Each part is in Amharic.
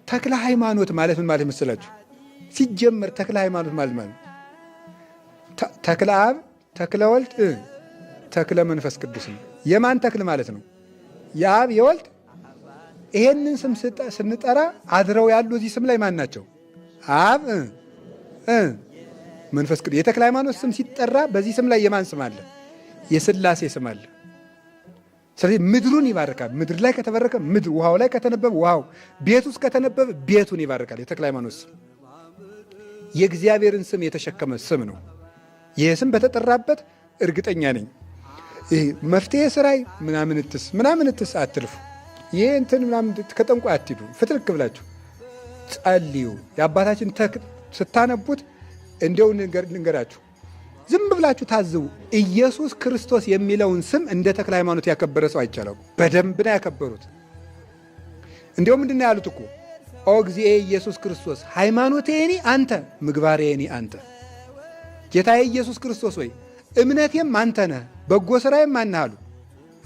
ተክለ ሃይማኖት ማለት ምን ማለት መሰላችሁ? ሲጀመር ተክለ ሃይማኖት ማለት ተክለ አብ፣ ተክለ ወልድ፣ ተክለ መንፈስ ቅዱስ ነው። የማን ተክል ማለት ነው? የአብ የወልድ። ይሄንን ስም ስንጠራ አድረው ያሉ እዚህ ስም ላይ ማን ናቸው? አብ መንፈስ ቅዱስ። የተክለ ሃይማኖት ስም ሲጠራ በዚህ ስም ላይ የማን ስም አለ? የሥላሴ ስም አለ። ስለዚህ ምድሩን ይባርካል። ምድር ላይ ከተበረከ ምድር፣ ውሃው ላይ ከተነበበ ውሃው፣ ቤት ውስጥ ከተነበበ ቤቱን ይባርካል። የተክለ ሃይማኖት ስም የእግዚአብሔርን ስም የተሸከመ ስም ነው። ይህ ስም በተጠራበት እርግጠኛ ነኝ መፍትሄ ስራይ ምናምንትስ አትልፉ። ይህ እንትን ምናምን ከጠንቋይ አትሂዱ። ፍትልክ ብላችሁ ጸልዩ። የአባታችን ስታነቡት እንዲያው ልንገራችሁ፣ ዝም ብላችሁ ታዝቡ። ኢየሱስ ክርስቶስ የሚለውን ስም እንደ ተክለ ሃይማኖት ያከበረ ሰው አይቻላል። በደንብ ነው ያከበሩት። እንዲያው ምንድን ነው ያሉት እኮ ኦ እግዚእ ኢየሱስ ክርስቶስ ሃይማኖቴኒ አንተ ምግባሬኒ አንተ። ጌታዬ ኢየሱስ ክርስቶስ ወይ እምነቴም አንተ ነህ፣ በጎ ስራዬም ማነህ አሉ።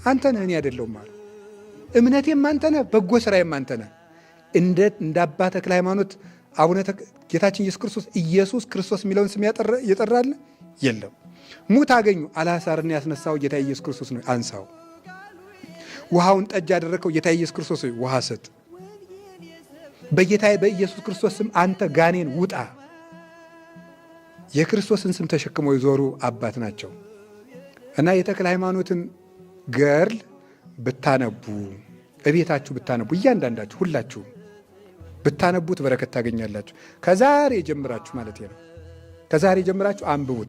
አንተ ነህ፣ እኔ አይደለሁም አሉ። እምነቴም አንተ ነህ፣ በጎ ስራዬም አንተ ነህ። እንደ አባ ተክለ ሃይማኖት አቡነ ጌታችን ኢየሱስ ክርስቶስ የሚለውን ስም የጠራል የለም። ሙት አገኙ፣ አልዓዛርን ያስነሳው ጌታ ኢየሱስ ክርስቶስ ነው፣ አንሳው። ውሃውን ጠጅ ያደረከው ጌታ ኢየሱስ ክርስቶስ ነው፣ ውሃ ስጥ። በጌታ በኢየሱስ ክርስቶስ ስም አንተ ጋኔን ውጣ። የክርስቶስን ስም ተሸክመው የዞሩ አባት ናቸው እና የተክለ ሃይማኖትን ገርል ብታነቡ፣ እቤታችሁ ብታነቡ፣ እያንዳንዳችሁ ሁላችሁ ብታነቡት በረከት ታገኛላችሁ። ከዛሬ ጀምራችሁ ማለት ነው። ከዛሬ ጀምራችሁ አንብቡት።